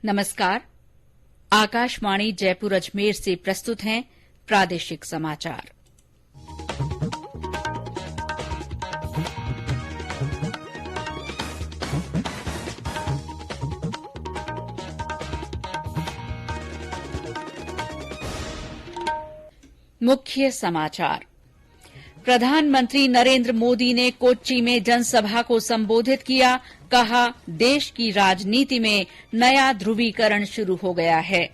नमस्कार। आकाशवाणी जयपुर अजमेर से प्रस्तुत हैं प्रादेशिक समाचार। मुख्य समाचार। प्रधानमंत्री नरेंद्र मोदी ने कोच्चि में जनसभा को संबोधित किया। कहा, देश की राजनीति में नया ध्रुवीकरण शुरू हो गया है।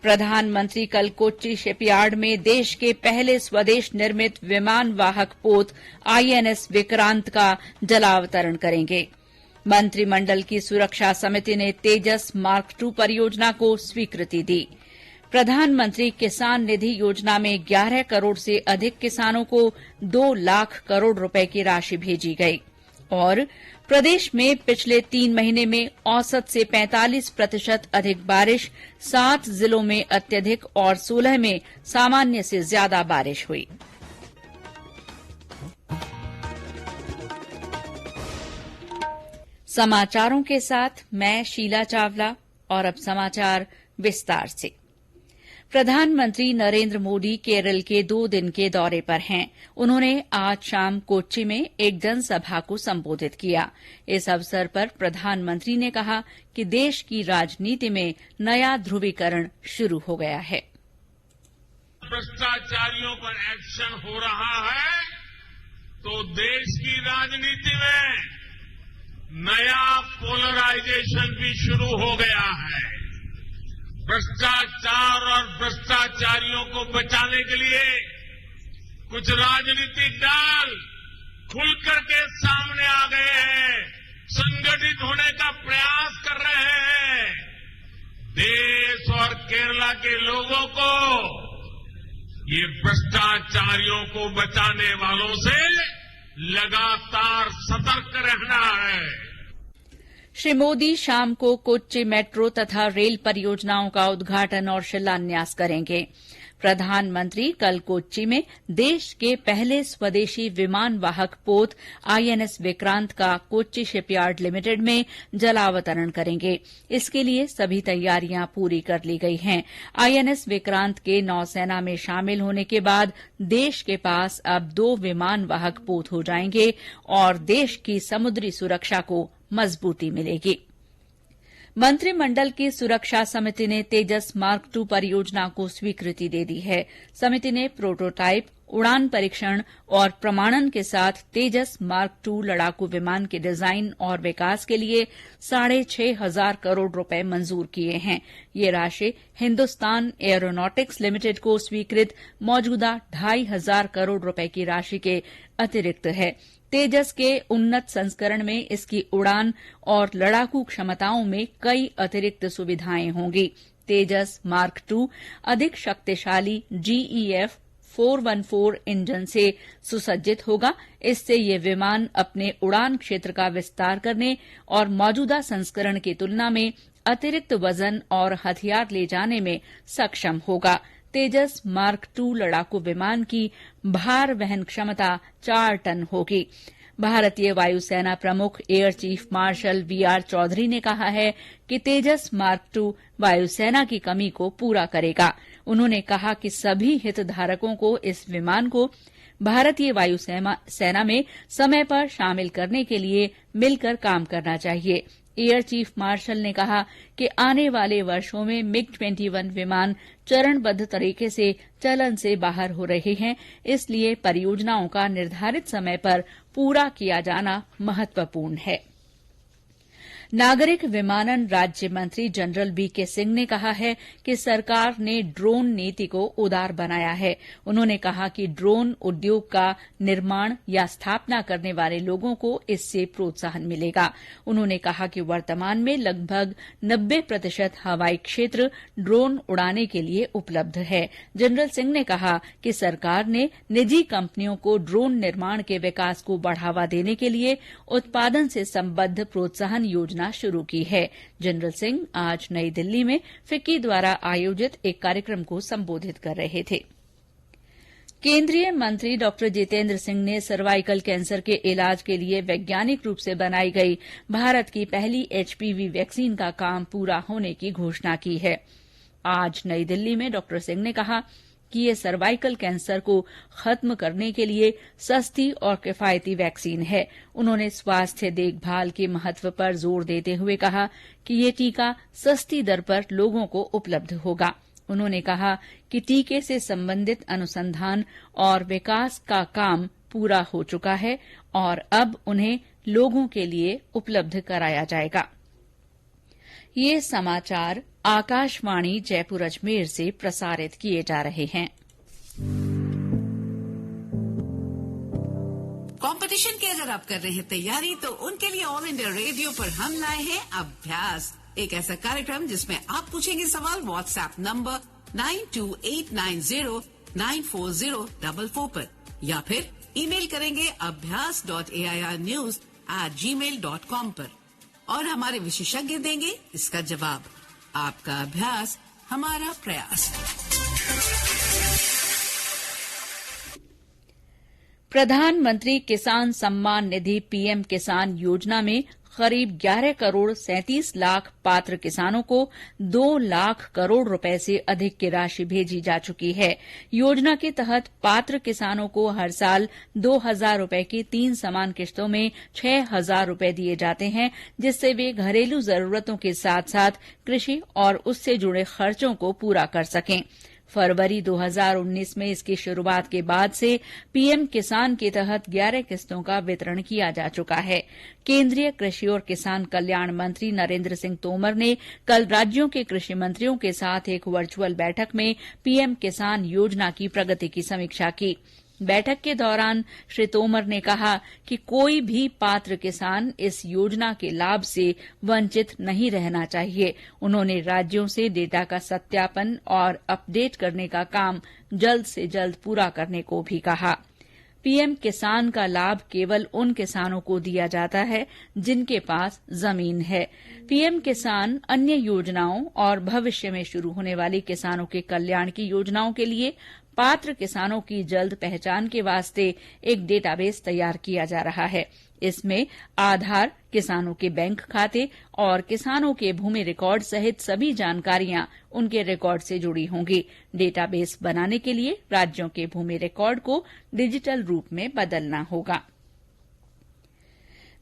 प्रधानमंत्री कल कोच्चि शिपयार्ड में देश के पहले स्वदेश निर्मित विमान वाहक पोत आईएनएस विक्रांत का जलावतरण करेंगे। मंत्रिमंडल की सुरक्षा समिति ने तेजस मार्क II परियोजना को स्वीकृति दी। प्रधानमंत्री किसान निधि योजना में 11 करोड़ से अधिक किसानों को 2 लाख करोड़ रुपए की राशि भेजी गई। और प्रदेश में पिछले 3 महीने में औसत से 45% अधिक बारिश, 7 जिलों में अत्यधिक और 16 में सामान्य से ज्यादा बारिश हुई। समाचारों के साथ मैं शीला चावला और अब समाचार विस्तार से। प्रधानमंत्री नरेंद्र मोदी केरल के 2 दिन के दौरे पर हैं। उन्होंने आज शाम कोच्चि में एक जनसभा को संबोधित किया। इस अवसर पर प्रधानमंत्री ने कहा कि देश की राजनीति में नया ध्रुवीकरण शुरू हो गया है। भ्रष्टाचारियों पर एक्शन हो रहा है तो देश की राजनीति में नया पोलराइजेशन भी शुरू हो गया है। भ्रष्टाचार और भ्रष्टाचारियों को बचाने के लिए कुछ राजनीतिक दल खुलकर के सामने आ गए हैं, संगठित होने का प्रयास कर रहे हैं। देश और केरला के लोगों को ये भ्रष्टाचारियों को बचाने वालों से लगातार सतर्क रहना है। श्री मोदी शाम को कोच्चि मेट्रो तथा रेल परियोजनाओं का उद्घाटन और शिलान्यास करेंगे। प्रधानमंत्री कल कोच्चि में देश के पहले स्वदेशी विमान वाहक पोत आईएनएस विक्रांत का कोच्चि शिपयार्ड लिमिटेड में जलावतरण करेंगे। इसके लिए सभी तैयारियां पूरी कर ली गई हैं। आईएनएस विक्रांत के नौसेना में शामिल होने के बाद देश के पास अब 2 विमान वाहक पोत हो जाएंगे और देश की समुद्री सुरक्षा को मजबूती मिलेगी। मंत्रिमंडल की सुरक्षा समिति ने तेजस मार्क II परियोजना को स्वीकृति दे दी है। समिति ने प्रोटोटाइप, उड़ान परीक्षण और प्रमाणन के साथ तेजस मार्क II लड़ाकू विमान के डिजाइन और विकास के लिए 6,500 करोड़ रुपए मंजूर किए हैं। ये राशि हिंदुस्तान एयरोनॉटिक्स लिमिटेड को स्वीकृत मौजूदा 2,500 करोड़ रुपए की राशि के अतिरिक्त है। तेजस के उन्नत संस्करण में इसकी उड़ान और लड़ाकू क्षमताओं में कई अतिरिक्त सुविधाएं होंगी। तेजस मार्क II अधिक शक्तिशाली GEF 414 इंजन से सुसज्जित होगा। इससे ये विमान अपने उड़ान क्षेत्र का विस्तार करने और मौजूदा संस्करण की तुलना में अतिरिक्त वजन और हथियार ले जाने में सक्षम होगा। तेजस मार्क II लड़ाकू विमान की भार वहन क्षमता 4 टन होगी। भारतीय वायुसेना प्रमुख air chief marshal VR Chaudhary ने कहा है कि तेजस मार्क II वायुसेना की कमी को पूरा करेगा। उन्होंने कहा कि सभी हितधारकों को इस विमान को भारतीय वायुसेना में समय पर शामिल करने के लिए मिलकर काम करना चाहिए। एयर चीफ मार्शल ने कहा कि आने वाले वर्षों में MiG-21 विमान चरणबद्ध तरीके से चलन से बाहर हो रहे हैं, इसलिए परियोजनाओं का निर्धारित समय पर पूरा किया जाना महत्वपूर्ण है। नागरिक विमानन राज्य मंत्री जनरल VK सिंह ने कहा है कि सरकार ने ड्रोन नीति को उदार बनाया है। उन्होंने कहा कि ड्रोन उद्योग का निर्माण या स्थापना करने वाले लोगों को इससे प्रोत्साहन मिलेगा। उन्होंने कहा कि वर्तमान में लगभग 90% हवाई क्षेत्र ड्रोन उड़ाने के लिए उपलब्ध है। जनरल सिंह ने कहा कि सरकार ने निजी कंपनियों को ड्रोन निर्माण के विकास को बढ़ावा देने के लिए उत्पादन से संबद्ध प्रोत्साहन योजना शुरू की है। जनरल सिंह आज नई दिल्ली में फिक्की द्वारा आयोजित एक कार्यक्रम को संबोधित कर रहे थे। केंद्रीय मंत्री डॉक्टर जितेंद्र सिंह ने सर्वाइकल कैंसर के इलाज के लिए वैज्ञानिक रूप से बनाई गई भारत की पहली एचपीवी वैक्सीन का काम पूरा होने की घोषणा की है। आज नई दिल्ली में डॉक्टर सिंह ने कहा कि ये सर्वाइकल कैंसर को खत्म करने के लिए सस्ती और किफायती वैक्सीन है। उन्होंने स्वास्थ्य देखभाल के महत्व पर जोर देते हुए कहा कि ये टीका सस्ती दर पर लोगों को उपलब्ध होगा। उन्होंने कहा कि टीके से संबंधित अनुसंधान और विकास का काम पूरा हो चुका है और अब उन्हें लोगों के लिए उपलब्ध कराया जाएगा। ये समाचार आकाशवाणी जयपुर अजमेर से प्रसारित किए जा रहे हैं। कंपटीशन की अगर आप कर रहे हैं तैयारी, तो उनके लिए ऑल इंडिया रेडियो पर हम लाए हैं अभ्यास, एक ऐसा कार्यक्रम जिसमें आप पूछेंगे सवाल व्हाट्सएप नंबर 9289094044 पर, या फिर ईमेल करेंगे abhyas.airnews@gmail.com पर, और हमारे विशेषज्ञ देंगे इसका जवाब। आपका अभ्यास हमारा प्रयास। प्रधानमंत्री किसान सम्मान निधि पीएम किसान योजना में करीब 11 करोड़ 37 लाख पात्र किसानों को 2 लाख करोड़ रुपए से अधिक की राशि भेजी जा चुकी है। योजना के तहत पात्र किसानों को हर साल 2,000 रुपए की 3 समान किश्तों में 6,000 रुपए दिए जाते हैं, जिससे वे घरेलू जरूरतों के साथ साथ कृषि और उससे जुड़े खर्चों को पूरा कर सकें। फरवरी 2019 में इसकी शुरूआत के बाद से पीएम किसान के तहत 11 किस्तों का वितरण किया जा चुका है। केंद्रीय कृषि और किसान कल्याण मंत्री नरेंद्र सिंह तोमर ने कल राज्यों के कृषि मंत्रियों के साथ एक वर्चुअल बैठक में पीएम किसान योजना की प्रगति की समीक्षा की। बैठक के दौरान श्री तोमर ने कहा कि कोई भी पात्र किसान इस योजना के लाभ से वंचित नहीं रहना चाहिए। उन्होंने राज्यों से डेटा का सत्यापन और अपडेट करने का काम जल्द से जल्द पूरा करने को भी कहा। पीएम किसान का लाभ केवल उन किसानों को दिया जाता है जिनके पास जमीन है। पीएम किसान अन्य योजनाओं और भविष्य में शुरू होने वाली किसानों के कल्याण की योजनाओं के लिए पात्र किसानों की जल्द पहचान के वास्ते एक डेटाबेस तैयार किया जा रहा है। इसमें आधार, किसानों के बैंक खाते और किसानों के भूमि रिकॉर्ड सहित सभी जानकारियां उनके रिकॉर्ड से जुड़ी होंगी। डेटाबेस बनाने के लिए राज्यों के भूमि रिकॉर्ड को डिजिटल रूप में बदलना होगा।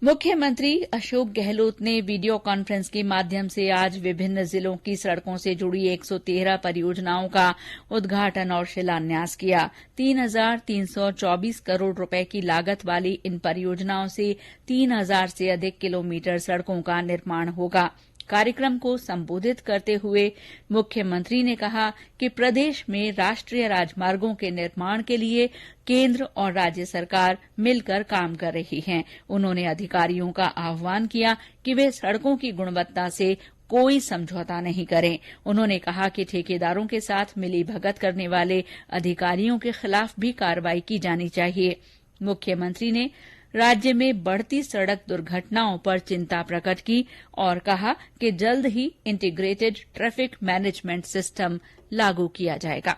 मुख्यमंत्री अशोक गहलोत ने वीडियो कॉन्फ्रेंस के माध्यम से आज विभिन्न जिलों की सड़कों से जुड़ी 113 परियोजनाओं का उद्घाटन और शिलान्यास किया। 3,324 करोड़ रुपए की लागत वाली इन परियोजनाओं से 3,000 से अधिक किलोमीटर सड़कों का निर्माण होगा। कार्यक्रम को संबोधित करते हुए मुख्यमंत्री ने कहा कि प्रदेश में राष्ट्रीय राजमार्गों के निर्माण के लिए केंद्र और राज्य सरकार मिलकर काम कर रही है। उन्होंने अधिकारियों का आह्वान किया कि वे सड़कों की गुणवत्ता से कोई समझौता नहीं करें। उन्होंने कहा कि ठेकेदारों के साथ मिलीभगत करने वाले अधिकारियों के खिलाफ भी कार्रवाई की जानी चाहिए। मुख्यमंत्री ने राज्य में बढ़ती सड़क दुर्घटनाओं पर चिंता प्रकट की और कहा कि जल्द ही इंटीग्रेटेड ट्रैफिक मैनेजमेंट सिस्टम लागू किया जाएगा।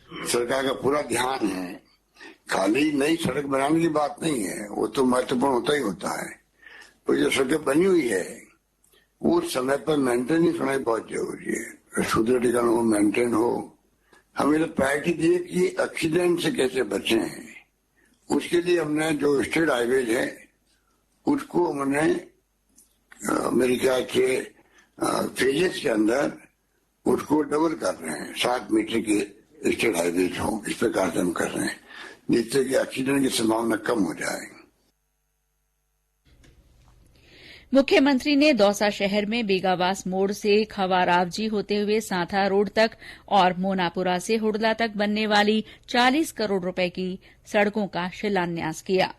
सरकार का पूरा ध्यान है, खाली नई सड़क बनाने की बात नहीं है, वो तो महत्वपूर्ण होता ही होता है। वो जो सड़कें बनी हुई है वो समय पर मेंटेनेंस होना बहुत जरूरी है। सुधरे ठिकानों को मेंटेन हो। हमें तो प्रायोरिटी दी है कि एक्सीडेंट से कैसे बचे हैं। उसके लिए हमने जो स्टेट हाईवेज है उसको हमने मेरे ख्याल से फेजेस के अंदर उसको डबल कर रहे हैं। 7 मीटर के स्टेट हाईवेज हो, इस प्रकार से हम कर रहे हैं जिससे कि एक्सीडेंट की संभावना कम हो जाए। मुख्यमंत्री ने दौसा शहर में बेगावास मोड़ से खवारावजी होते हुए सांथा रोड तक और मोनापुरा से हुडला तक बनने वाली 40 करोड़ रुपए की सड़कों का शिलान्यास किया।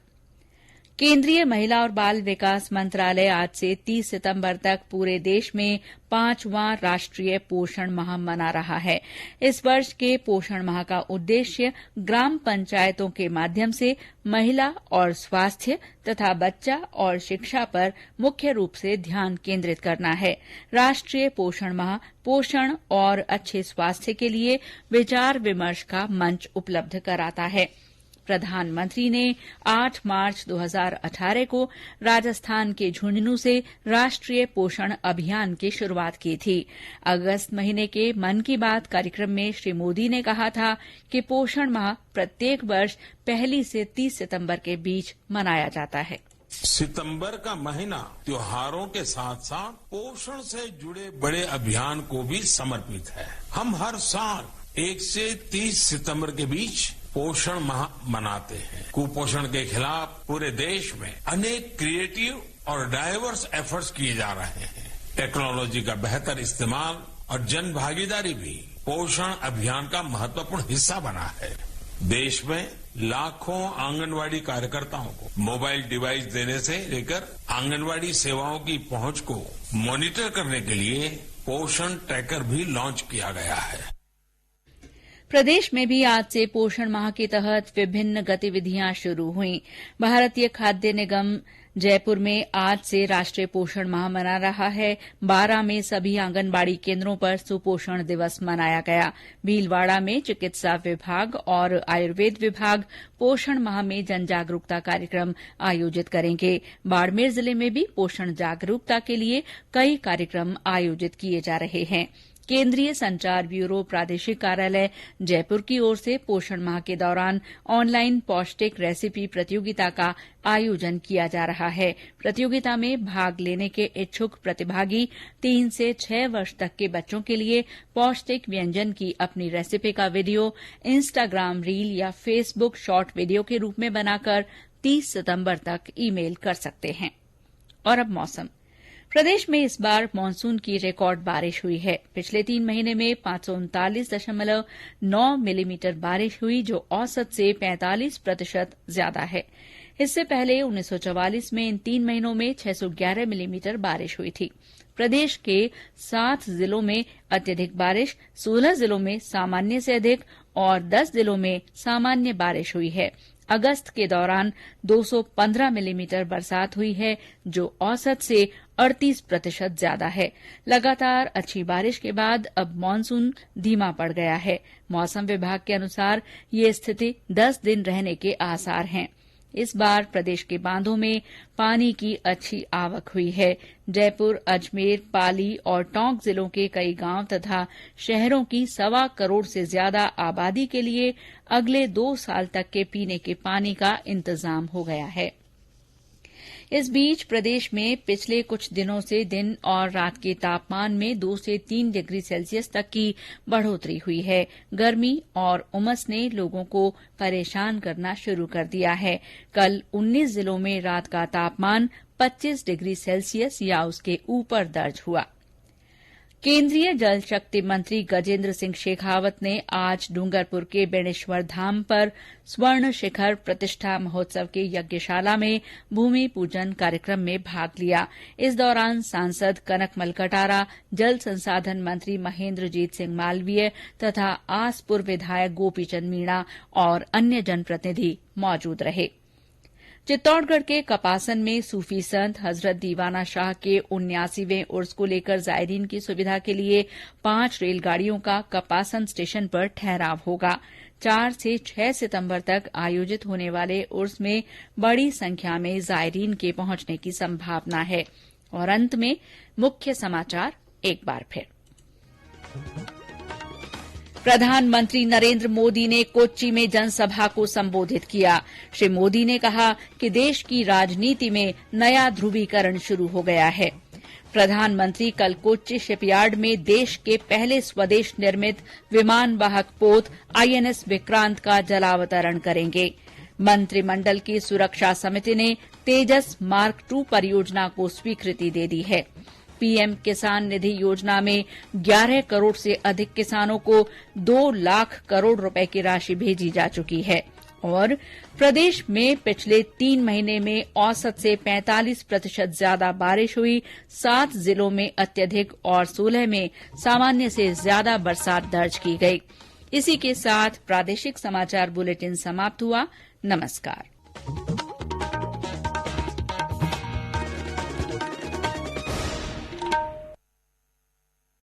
केंद्रीय महिला और बाल विकास मंत्रालय आज से 30 सितंबर तक पूरे देश में 5वां राष्ट्रीय पोषण माह मना रहा है। इस वर्ष के पोषण माह का उद्देश्य ग्राम पंचायतों के माध्यम से महिला और स्वास्थ्य तथा बच्चा और शिक्षा पर मुख्य रूप से ध्यान केंद्रित करना है। राष्ट्रीय पोषण माह पोषण और अच्छे स्वास्थ्य के लिए विचार विमर्श का मंच उपलब्ध कराता है। प्रधानमंत्री ने 8 मार्च 2018 को राजस्थान के झुंझुनू से राष्ट्रीय पोषण अभियान की शुरूआत की थी। अगस्त महीने के मन की बात कार्यक्रम में श्री मोदी ने कहा था कि पोषण माह प्रत्येक वर्ष 1 से 30 सितंबर के बीच मनाया जाता है। सितंबर का महीना त्योहारों के साथ साथ पोषण से जुड़े बड़े अभियान को भी समर्पित है। हम हर साल 1 से 30 सितंबर के बीच पोषण माह मनाते हैं। कुपोषण के खिलाफ पूरे देश में अनेक क्रिएटिव और डाइवर्स एफर्ट्स किए जा रहे हैं। टेक्नोलॉजी का बेहतर इस्तेमाल और जन भागीदारी भी पोषण अभियान का महत्वपूर्ण हिस्सा बना है। देश में लाखों आंगनवाड़ी कार्यकर्ताओं को मोबाइल डिवाइस देने से लेकर आंगनवाड़ी सेवाओं की पहुंच को मॉनिटर करने के लिए पोषण ट्रैकर भी लॉन्च किया गया है। प्रदेश में भी आज से पोषण माह के तहत विभिन्न गतिविधियां शुरू हुई। भारतीय खाद्य निगम जयपुर में आज से राष्ट्रीय पोषण माह मना रहा है। 12 में सभी आंगनबाड़ी केंद्रों पर सुपोषण दिवस मनाया गया। भीलवाड़ा में चिकित्सा विभाग और आयुर्वेद विभाग पोषण माह में जन जागरूकता कार्यक्रम आयोजित करेंगे। बाड़मेर जिले में भी पोषण जागरूकता के लिए कई कार्यक्रम आयोजित किए जा रहे हैं। केंद्रीय संचार ब्यूरो प्रादेशिक कार्यालय जयपुर की ओर से पोषण माह के दौरान ऑनलाइन पौष्टिक रेसिपी प्रतियोगिता का आयोजन किया जा रहा है। प्रतियोगिता में भाग लेने के इच्छुक प्रतिभागी 3 से 6 वर्ष तक के बच्चों के लिए पौष्टिक व्यंजन की अपनी रेसिपी का वीडियो इंस्टाग्राम रील या फेसबुक शॉर्ट वीडियो के रूप में बनाकर 30 सितंबर तक ईमेल कर सकते हैं। और अब मौसम। प्रदेश में इस बार मानसून की रिकॉर्ड बारिश हुई है। पिछले 3 महीने में 539.9 मिलीमीटर बारिश हुई, जो औसत से 45% ज्यादा है। इससे पहले 1944 में इन 3 महीनों में 611 मिलीमीटर बारिश हुई थी। प्रदेश के 7 जिलों में अत्यधिक बारिश, 16 जिलों में सामान्य से अधिक और 10 जिलों में सामान्य बारिश हुई है। अगस्त के दौरान 215 मिलीमीटर बरसात हुई है, जो औसत से 38% ज्यादा है। लगातार अच्छी बारिश के बाद अब मानसून धीमा पड़ गया है। मौसम विभाग के अनुसार ये स्थिति 10 दिन रहने के आसार हैं। इस बार प्रदेश के बांधों में पानी की अच्छी आवक हुई है। जयपुर, अजमेर, पाली और टोंक जिलों के कई गांव तथा शहरों की 1.25 करोड़ से ज्यादा आबादी के लिए अगले 2 साल तक के पीने के पानी का इंतजाम हो गया है। इस बीच प्रदेश में पिछले कुछ दिनों से दिन और रात के तापमान में 2 से 3 डिग्री सेल्सियस तक की बढ़ोतरी हुई है। गर्मी और उमस ने लोगों को परेशान करना शुरू कर दिया है। कल 19 जिलों में रात का तापमान 25 डिग्री सेल्सियस या उसके ऊपर दर्ज हुआ। केंद्रीय जल शक्ति मंत्री गजेंद्र सिंह शेखावत ने आज डूंगरपुर के बेणेश्वर धाम पर स्वर्ण शिखर प्रतिष्ठा महोत्सव के यज्ञशाला में भूमि पूजन कार्यक्रम में भाग लिया। इस दौरान सांसद कनकमल कटारा, जल संसाधन मंत्री महेंद्रजीत सिंह मालवीय तथा आसपुर विधायक गोपीचंद मीणा और अन्य जनप्रतिनिधि मौजूद रहे। चित्तौड़गढ़ के कपासन में सूफी संत हजरत दीवाना शाह के 79वें उर्स को लेकर जायरीन की सुविधा के लिए 5 रेलगाड़ियों का कपासन स्टेशन पर ठहराव होगा। 4 से 6 सितंबर तक आयोजित होने वाले उर्स में बड़ी संख्या में जायरीन के पहुंचने की संभावना है। और अंत में मुख्य समाचार एक बार फिर। प्रधानमंत्री नरेंद्र मोदी ने कोच्चि में जनसभा को संबोधित किया। श्री मोदी ने कहा कि देश की राजनीति में नया ध्रुवीकरण शुरू हो गया है। प्रधानमंत्री कल कोच्चि शिपयार्ड में देश के पहले स्वदेश निर्मित विमान वाहक पोत आईएनएस विक्रांत का जलावतरण करेंगे। मंत्रिमंडल की सुरक्षा समिति ने तेजस मार्क 2 परियोजना को स्वीकृति दे दी है। पीएम किसान निधि योजना में 11 करोड़ से अधिक किसानों को 2 लाख करोड़ रुपए की राशि भेजी जा चुकी है। और प्रदेश में पिछले 3 महीने में औसत से 45% ज्यादा बारिश हुई, 7 जिलों में अत्यधिक और 16 में सामान्य से ज्यादा बरसात दर्ज की गई। इसी के साथ प्रादेशिक समाचार बुलेटिन समाप्त हुआ। नमस्कार।